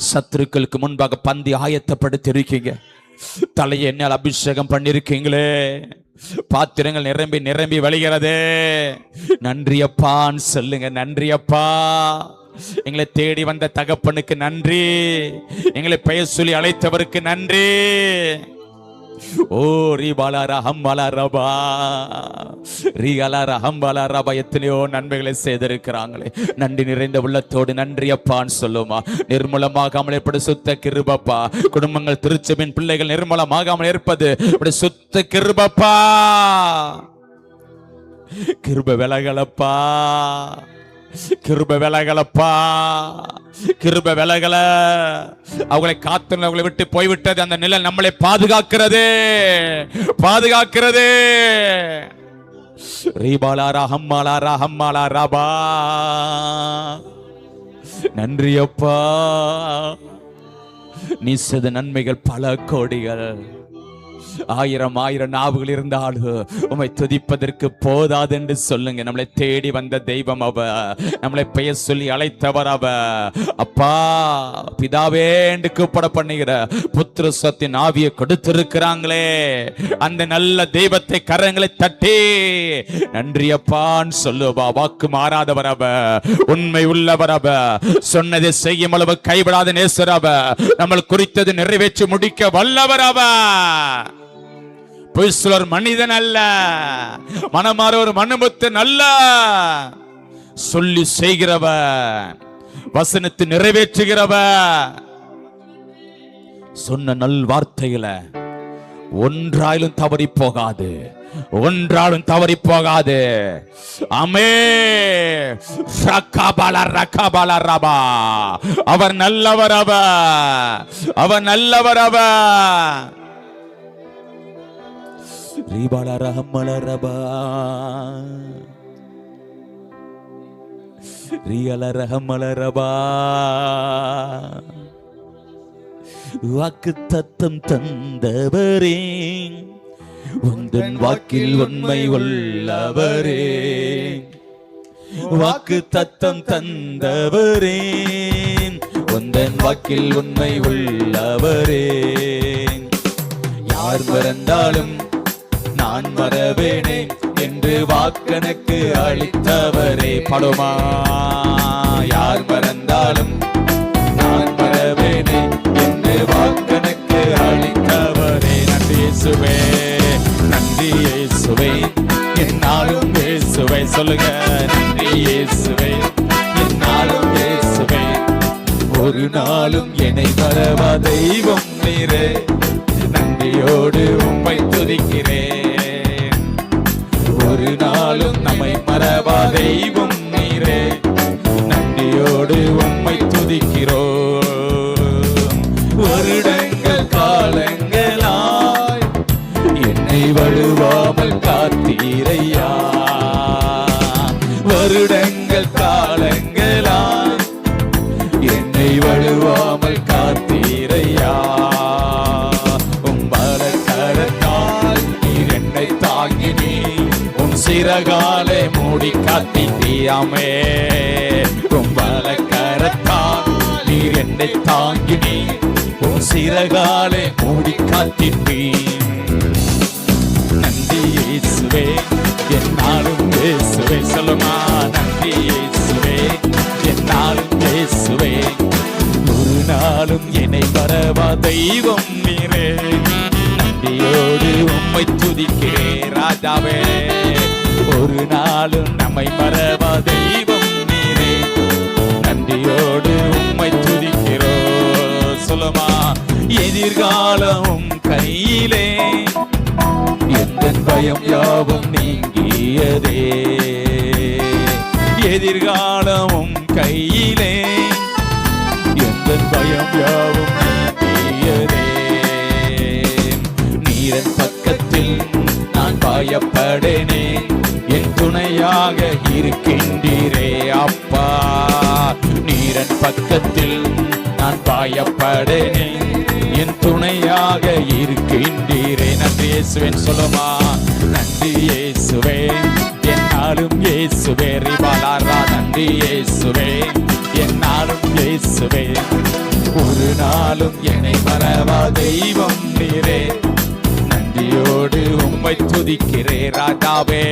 சத்துருக்களுக்கு முன்பாக பந்தி ஆயத்தப்படுத்தி இருக்கீங்க. தலையை என்னால் அபிஷேகம் பண்ணிருக்கீங்களே. பாத்திரங்கள் நிரம்பி வழிகிறதே. நன்றி அப்பான்னு சொல்லுங்க. நன்றி அப்பா. எங்களை தேடி வந்த தகப்பனுக்கு நன்றி, எங்களை பெயர் சொல்லி அழைத்தவருக்கு நன்றி. ஓ ரீபாலாரா ஹம்பாலாரபா, ரீகாலாரா ஹம்பாலாரபா. எத்தனையோ நன்மைகளை செய்திருக்கிறாங்களே. நன்றி நிறைந்த உள்ளத்தோடு நன்றி அப்பான்னு சொல்லுமா. நிர்மூலமாகாமல் ஏற்பட சுத்த கிருபப்பா. குடும்பங்கள் திருச்சபின் பிள்ளைகள் நிர்மூலமாகாமல் இருப்பது சுத்த கிருபப்பா. கிருப விலகலப்பா, கிருப விலகலப்பா, கிருப விலகல. அவங்களை காத்து அவங்களை விட்டு போய்விட்டது. அந்த நிலை நம்மளை பாதுகாக்கிறது. ரீபாலாரா ஹம்மாலாரா ஹம்மாலாராபா. நன்றி அப்பா. நீ செய்த நன்மைகள் பல கோடிகள். ஆயிரம் நாவுகள் இருந்தாலும் உம்மை துதிப்பதற்கு போதாது என்று சொல்லுங்க. நம்மளை தேடி வந்த தெய்வம் அவ, நம்மளை பெயர் சொல்லி அழைத்தவர் அவ. அப்பா பிதாவே என்று கூப்பிட பண்ணுகிற புத்திர சத்தின் ஆவியை கொடுத்திருக்கிறாங்களே. அந்த நல்ல தெய்வத்தை கரங்களை தட்டி நன்றி அப்பான்னு சொல்லுவா. வாக்கு மாறாதவர் அவ, உண்மை உள்ளவர் அவ, சொன்னதை செய்யும் அளவு கைவிடாத நேசர் அவ, நம்ம குறித்தது நிறைவேற்றி முடிக்க வல்லவர் அவ. பொய்சுலர் மனிதன் அல்ல, மனமாற ஒரு மனுபுத்தன் அல்ல. சொல்லி செய்கிறவ, வசனத்தை நிறைவேற்றுகிறவ. சொன்ன நல் வார்த்தைகளை ஒன்றாலும் தவறி போகாது, ஒன்றாலும் தவறி போகாது. அமே ரபா. அவர் நல்லவர் அவ, அவர் நல்லவர் அவ. ரீபாலரஹம்மலரபா, ரியலரஹம்மலரபா. வாக்கு தத்தம் தந்தவரே, உந்தன் வாக்கில் உண்மை உள்ளவரே. வாக்கு தத்தம் தந்தவரே, உந்தன் வாக்கில் உண்மை உள்ளவரே. யார் மறந்தாலும் நான் மறவேனே என்று வாக்கனுக்கு அளித்தவரே. படுமா யார் மறந்தாலும் நான் மறவேனே என்று வாக்கனுக்கு அளித்தவரே. நன்றி இயேசுவே, நன்றி இயேசுவே, என்னாலும் இயேசுவே. சொல்லுங்க, நன்றி இயேசுவே, என்னாலும் இயேசுவே. ஒரு நாளும் என்னை மறவா தெய்வம் நீரே. நன்றியோடு உம்மை துதிக்கிறேன். ஒரு ஒரு நாளும் நம்மை மறவா தெய்வம் நீரே, நன்றியோடு உம்மை துதிக்கிறோம். வருடங்கள் காலங்களாய் என்னை வழுவாமல் காத்தீரையா, வருடங்கள் காலங்களாய் என்னை வழுவாமல் காத்தீரையா. கரத்தால் நீர் என்னை தாங்கினீ, உன் சிறகாலே மூடி காத்தீயாமே. கும்பல கரத்தால் நீர் என்னை தாங்கினீ, உன் சிறகாலே மூடி காத்தீ. நன்றி இயேசுவே, என்னாலும் இயேசுவே. சொல்லுமா, நன்றி இயேசுவே, என்னாலும் இயேசுவே. ஒரு நாளும் என்னை மறவா தெய்வம் நீரே, நன்றியோடு உம்மை துதிக்கிறேன் ராஜாவே. ஒரு நாளும் நம்மை மறவா தெய்வம் நீரே, நன்றியோடு உம்மை துதிக்கிறோம். சொல்லுமா, எதிர்காலம் கையிலே எந்த பயம் யாவும் நீங்கியதே, எதிர்காலமும் கையிலே எந்த பயம் யாவும் நீங்கியதே. நீரன் பக்கத்தில் நான் பயப்படேனே, என் துணையாக இருக்கின்றீரே அப்பா. நீரன் பக்கத்தில் நான் பயப்படேனே, என் துணையாக இருக்கின்றீரே. நன்றி இயேசுவே. சொல்லுமா, நன்றி இயேசுவே, என்னாலும் இயேசுவே. ரிபாலாரா, நன்றி இயேசுவே, என்னாலும் இயேசுவே. ஒரு நாளும் என்னை மறவா தெய்வம் நீரே, நன்றியோடு உம்மை துதிக்கிறே ராஜாவே.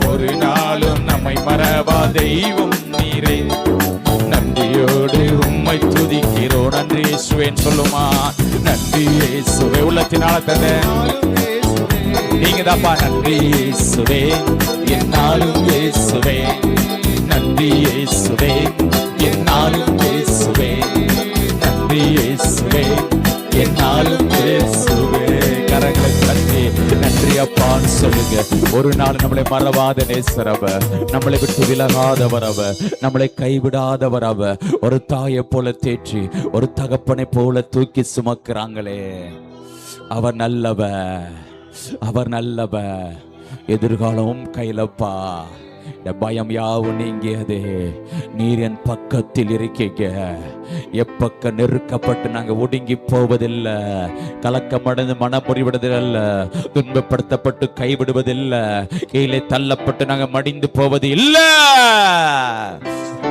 ஒரு நாளும் நம்மை மறவா தெய்வம் நீரே, நன்றியோடு உம்மை துதிக்கிறோம். நன்றி இயேசுவே. சொல்லுமா, நன்றி இயேசுவே. உள்ளத்தினால தந்த நீங்க தாப்பா. நன்றி இயேசுவே, என்னாலும் இயேசுவே. நன்றி இயேசுவே, என்னாலும் இயேசுவே. நன்றி இயேசுவே, என்னாலும் இயேசுவே. கரங்களை தட்டி நன்றி அப்பான்னு சொல்லுங்க. ஒரு நாள் நம்மளை மறவாத நேசரவர், நம்மளை விட்டு விலகாதவர் அவர், நம்மளை கைவிடாதவர் அவர். ஒரு தாயை போல தேற்றி, ஒரு தகப்பனை போல தூக்கி சுமக்கிறாங்களே, அவர் நல்லவர், அவர் நல்லவர். எதிர்காலமும் கையிலப்பா, பயம் யாவும் நீங்கியதே. நீர் என் பக்கத்தில் இருக்கீங்க. எப்பக்க நெருக்கப்பட்டு நாங்க ஒடுங்கி போவதில்லை, கலக்கமடைந்து மனமுறிவிடுவதில்லை, துன்பப்படுத்தப்பட்டு கைவிடுவதில்லை, கீழே தள்ளப்பட்டு நாங்க மடிந்து போவது இல்ல.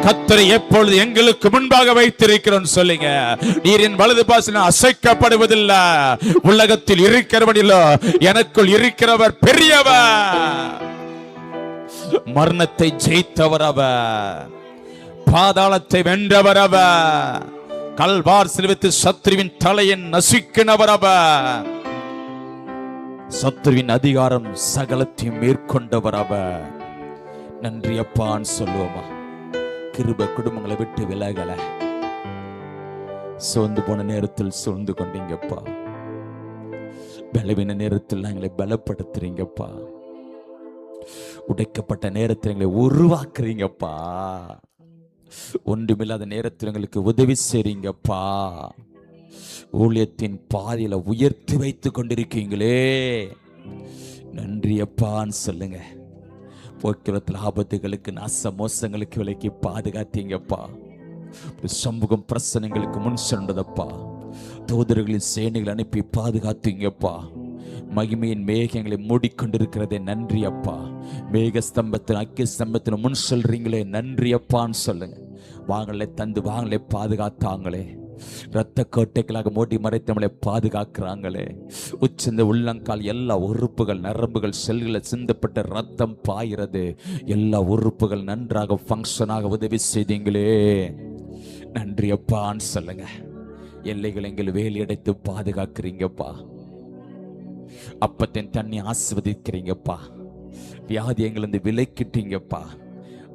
கர்த்தரை எப்பொழுது எங்களுக்கு முன்பாக வைத்திருக்கிறோம் சொல்லுங்க. நீரின் வலது பாசன அசைக்கப்படுவதில்லை. உலகத்தில் இருக்கிறவனிலோ எனக்குள் இருக்கிறவர் பெரியவர். மரணத்தை ஜெயித்தவர் அவர், பாதாளத்தை வென்றவர் அவர், கல்வார் சிலுவைத்து சத்ருவின் தலையை நசுக்கினவர் அவர், சத்ருவின் அதிகாரம் சகலத்தையும் மேற்கொண்டவர் அவர். நன்றி அப்பான்னு சொல்லுவோமா. கிருபை குடும்பங்களை விட்டு விலகல, சோர்ந்து போன நேரத்தில் சூழ்ந்து கொண்டீங்கப்பா, பலவீன நேரத்தில் எங்களை பலப்படுத்துறீங்கப்பா, உடைக்கப்பட்ட நேரத்தில் எங்களை உருவாக்குறீங்கப்பா, ஒன்றுமில்லாத நேரத்தில் எங்களுக்கு உதவி செய்றீங்கப்பா, ஊழியத்தின் பாதையில உயர்த்தி வைத்து கொண்டிருக்கீங்களே, நன்றி அப்பான்னு சொல்லுங்க. போக்குவரத்தில் ஆபத்துகளுக்கு நாச மோசங்களுக்கு விலைக்கு பாதுகாத்தீங்கப்பா, சமூகம் பிரச்சனைகளுக்கு முன் சென்றதப்பா, தூதர்களின் சேனைகளை அனுப்பி பாதுகாத்தீங்கப்பா, மகிமையின் மேகங்களை மூடிக்கொண்டிருக்கிறதே நன்றி அப்பா, மேக ஸ்தம்பத்தில் அக்கி ஸ்தம்பத்தில் முன் சொல்றீங்களே நன்றி அப்பான்னு சொல்லுங்க. வாங்களே தந்து வாங்களே பாதுகாத்தாங்களே, இரத்த கோட்டைகளாக மூடி மறைத்து நம்மளை பாதுகாக்கிறாங்களே, உச்சந்த உள்ளங்கால் எல்லா உறுப்புகள் நரம்புகள் செல்களை சிந்தப்பட்ட ரத்தம் பாயிறது, எல்லா உறுப்புகள் நன்றாக ஃபங்க்ஷனாக உதவி செய்தீங்களே நன்றி அப்பான்னு சொல்லுங்க. எல்லைகள் எங்கள் வேலி அடைத்து பாதுகாக்கிறீங்கப்பா, அப்பத்தின் தண்ணி ஆசிர்வதிக்கிறீங்கப்பா, வியாதி எங்களை விலக்கிட்டீங்கப்பா,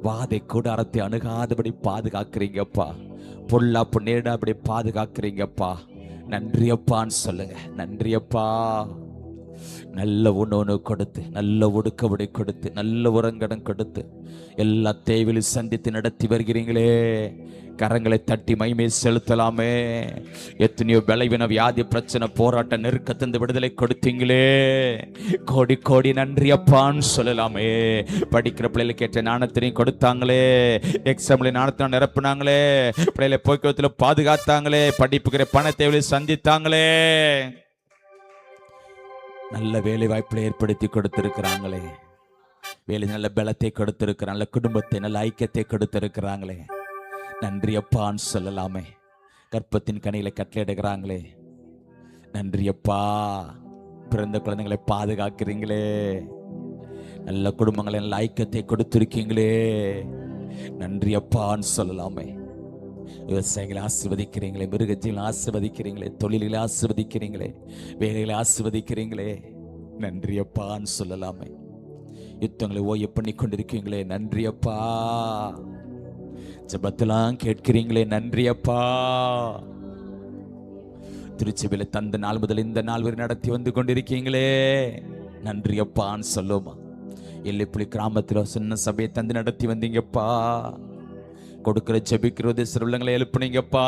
வாதை கூடாரத்தை அணுகாதபடி பாதுகாக்கிறீங்கப்பா, பொல்லாப்பு நேடாபடி பாதுகாக்கிறீங்கப்பா, நன்றி அப்பான்னு சொல்லுங்க. நன்றி அப்பா, நல்ல உணவு கொடுத்து, நல்ல ஒடுக்கவிடை கொடுத்து, நல்ல உரங்கடம் கொடுத்து, எல்லா தேவையிலும் சந்தித்து நடத்தி வருகிறீங்களே. கரங்களை தட்டி மகிமை செலுத்தலாமே. எத்தனையோ பலவீன வியாதி பிரச்சனை போராட்ட நெருக்கத்திலிருந்து விடுதலை கொடுத்தீங்களே. கோடி கோடி நன்றி அப்பான்னு சொல்லலாமே. படிக்கிற பிள்ளைகளுக்கு ஏற்ற ஞானத்தினையும் கொடுத்தாங்களே. எக்ஸாம்ல ஞானத்தை நிரப்புனாங்களே. பிள்ளைகளை போக்குவரத்தில் பாதுகாத்தாங்களே. படிப்புக்கிற பண தேவையை சந்தித்தாங்களே. நல்ல வேலை வாய்ப்புகளை ஏற்படுத்தி கொடுத்திருக்கிறாங்களே. வேலை நல்ல பலத்தை கொடுத்திருக்கிறாங்க. நல்ல குடும்பத்தை நல்ல ஐக்கியத்தை கொடுத்திருக்கிறாங்களே. நன்றி அப்பான்னு சொல்லலாமே. கற்பத்தின் கனிகளை கட்டளையிடுகிறாங்களே. நன்றி அப்பா. பிறந்த குழந்தைகளை பாதுகாக்கிறீங்களே. நல்ல குடும்பங்களை நல்ல ஐக்கியத்தை கொடுத்திருக்கீங்களே. நன்றி அப்பான்னு சொல்லலாமே. விவசாயிகளை ஆசீர்வதிக்கிறீங்களே. மிருகஜீவனை ஆசீர்வதிக்கிறீங்களே. தொழில்களை ஆசீர்வதிக்கிறீங்களே. வேலைகளை ஆசீர்வதிக்கிறீங்களே. நன்றி அப்பான்னு சொல்லலாமே. யுத்தங்களை ஓய பண்ணி கொண்டிருக்கீங்களே. நன்றி அப்பா. ஜெபத்தெல்லாம் கேட்கிறீங்களே. நன்றி அப்பா. திருச்சபையில தந்த நாள் முதல் இந்த நாள் வரை நடத்தி வந்து கொண்டிருக்கீங்களே. நன்றி அப்பான்னு சொல்லுமா. எல்லைப்புலி கிராமத்தில் சின்ன சபையை தந்து நடத்தி வந்தீங்கப்பா. கொடுக்கிற ஜெபிக்கிறது உள்ளங்களை எழுப்புனீங்கப்பா.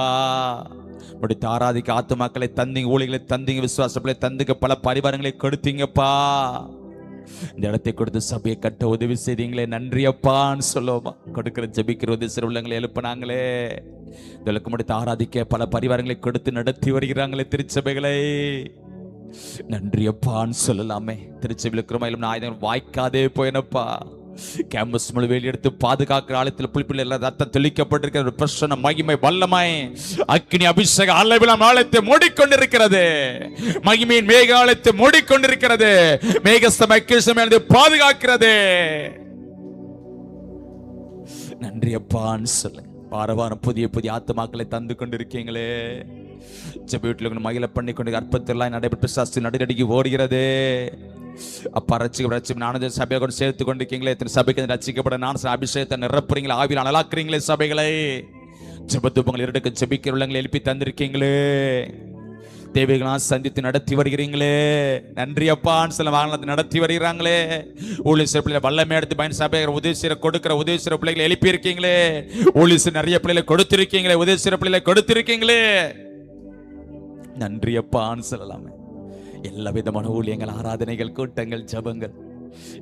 முடித்து ஆராதிக்க ஆத்துமாக்களை தந்தீங்க. ஊழிகளை தந்தீங்க. விசுவாசங்களை தந்துக்க பல பரிவாரங்களை கொடுத்தீங்கப்பா. இந்த இடத்தை கொடுத்து சபையை கட்ட உதவி செய்தீங்களே. நன்றி அப்பான்னு சொல்லுவோமா. கொடுக்கிற ஜெபிக்கிறது உள்ளங்களை எழுப்பினாங்களே. இதற்கு முடித்து ஆராதிக்க பல பரிவாரங்களை கொடுத்து நடத்தி வருகிறாங்களே திருச்சபைகளை. நன்றி அப்பான்னு சொல்லலாமே. திருச்சபையில் இருக்கிற ஆயுதங்கள் வாய்க்காதே போயினப்பா. கேம்பஸ் முழு வேலி எடுத்து பாதுகாக்கிற ஆலயத்தில் புளிப்பில் ரத்தம் தெளிக்கப்பட்டிருக்கிற பிரசன்ன மகிமை வல்லமை அக்கினி அபிஷேக அளவிலாம் ஆலயத்தை மூடிக்கொண்டிருக்கிறது. மகிமையின் மேக ஆலயத்தை மூடிக்கொண்டிருக்கிறது. மேகஸ்தம் அக்கினி பாதுகாக்கிறது. நன்றி அப்பான்னு சொல்லுங்க. வார வாரம் புதிய புதிய ஆத்துமாக்களை தந்து கொண்டிருக்கீங்களே. ஜெப வீட்டில் மகிழ பண்ணி கொண்டு அற்புதத்தெல்லாம் நடைபெற்று சாஸ்திரி நடுநடுங்கி ஓடுகிறது. அப்பா ரட்சிக்கப்பட நானும் சபையை கொண்டு சேர்த்து கொண்டிருக்கீங்களே. சபைக்கு ரட்சிக்கப்பட நான் அபிஷேகத்தை நிரப்புறீங்களே. ஆவியில் அனலாக்குறீங்களே சபைகளை. ஜெபத்துவங்கள் இரண்டுக்கு ஜெபிக்கிற உள்ளங்களை எழுப்பி தந்திருக்கீங்களே. தேவைகளாம் சந்தித்து நடத்தி வருகிறீங்களே. நன்றி அப்பான்னு சில வாகனத்தை நடத்தி வருகிறாங்களே. ஊழிய சிறப்பிள்ளை வல்லமை எடுத்து பயன் சபை உதவி செய்ய கொடுக்கிற உதவி சிற பிள்ளைகளை எழுப்பி இருக்கீங்களே. ஊழிய நிறைய பிள்ளைகளை கொடுத்திருக்கீங்களே. உதவி சிற பிள்ளைகளை கொடுத்திருக்கீங்களே. நன்றி அப்பான்னு சொல்லலாமே. எல்லா விதமான ஊழியங்கள், ஆராதனைகள், கூட்டங்கள், ஜபங்கள்,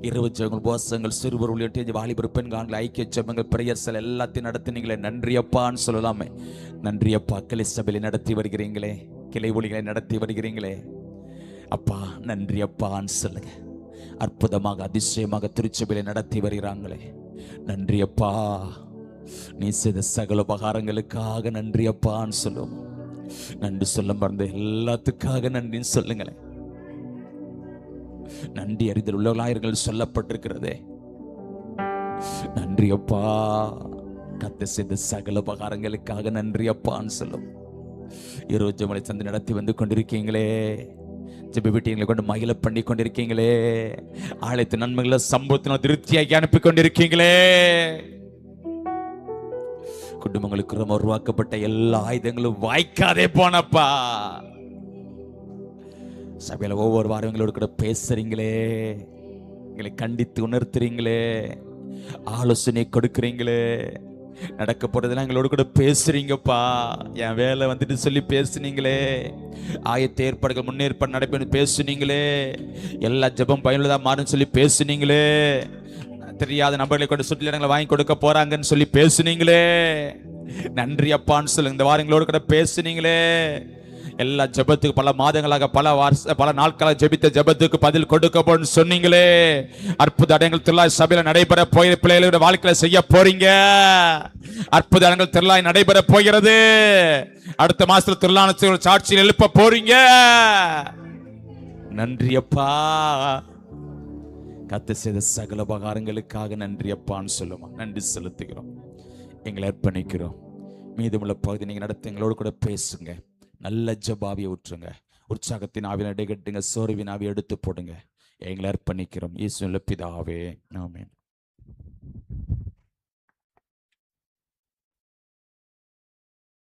இரவு ஜபங்கள், உபவாசங்கள், சிறுவர் உள்ளிட்ட வாலிபர் பெண்கள் ஐக்கிய ஜபங்கள், பிரேயர்ஸ்கள் எல்லாத்தையும் நடத்தினீங்களே. நன்றி அப்பான்னு சொல்லலாமே. நன்றி அப்பா. கிளை சபையை நடத்தி வருகிறீங்களே. கிளை ஒளிகளை நடத்தி வருகிறீங்களே அப்பா. நன்றி அப்பான்னு சொல்லுங்க. அற்புதமாக அதிசயமாக திருச்சபையை நடத்தி வருகிறாங்களே. நன்றி அப்பா. நீ செய்த சகல உபகாரங்களுக்காக நன்றி அப்பான்னு சொல்லுவோம். நன்றி சொல்ல மறந்த எல்லாத்துக்காக நன்றின்னு சொல்லுங்களேன். நன்றி அறிதல் உள்ளவர்களாயிரங்கள் சொல்லப்பட்டிருக்கிறதே. நன்றி அப்பா. கத்த செய்த சகல உபகாரங்களுக்காக நன்றி அப்பான்னு சொல்லும். இரவு ஜெபங்களை சந்தை நடத்தி வந்து கொண்டிருக்கீங்களே. ஜெப வீட்டை கொண்டு மகிழ பண்ணி கொண்டிருக்கீங்களே. ஆலயத்து நன்மைகளை சம்பவத்தினால் திருப்தியாக்கி அனுப்பி கொண்டிருக்கீங்களே. குடும்பங்களுக்கு உருவாக்கப்பட்ட எல்லா ஆயுதங்களும் வாய்க்காதே போனப்பா. சபையில ஒவ்வொரு வாரம் எங்களோட கூட பேசுறீங்களே. எங்களை கண்டித்து உணர்த்துறீங்களே. ஆலோசனை கொடுக்குறீங்களே. நடக்க போறதெல்லாம் எங்களோட கூட பேசுறீங்கப்பா. என் வேலை வந்துட்டு சொல்லி பேசுனீங்களே. ஆயத்த ஏற்பாடுகள் முன்னேற்பாடு நடைபெறும் பேசுனீங்களே. எல்லா ஜெபம் பயனுள்ளதா மாறும் சொல்லி பேசுனீங்களே. தெரியாத நபர்களை கொண்டு சுற்றுலா வாங்கி கொடுக்க போறாங்கன்னு சொல்லி பேசுனீங்களே. நன்றி அப்பான்னு சொல்லுங்க. இந்த வாரங்களோடு கூட பேசுனீங்களே. எல்லா ஜெபத்துக்கு பல மாதங்களாக பல நாட்களாக ஜெபித்த ஜெபத்துக்கு பதில் கொடுக்க சொன்னீங்களே. அற்புத அடையாளங்கள் திருநாள் சபையில நடைபெற போகிற பிள்ளைகளோட வாழ்க்கையில செய்ய போறீங்க. அற்புத அடையாளங்கள் திருநாள் நடைபெற போகிறது. அடுத்த மாசத்துல திருநாள் சாட்சியில் எழுப்ப போறீங்க. நன்றி அப்பா. கத்த செய்த சகல உபகாரங்களுக்காக நன்றி அப்பான்னு சொல்லுமா. நன்றி செலுத்துகிறோம். எங்களை அர்ப்பணிக்கிறோம். மீதமுள்ள பகுதி நீங்க நடத்த எங்களோடு கூட பேசுங்க. நல்ல ஜபாவியை ஊற்றுங்க. உற்சாகத்தின் ஆவியை இடைகட்டுங்க. சோர்வின் ஆவியை எடுத்து போடுங்க. எங்களை அர்ப்பணிக்கிறோம். இயேசுவின் பிதாவே ஆமென்.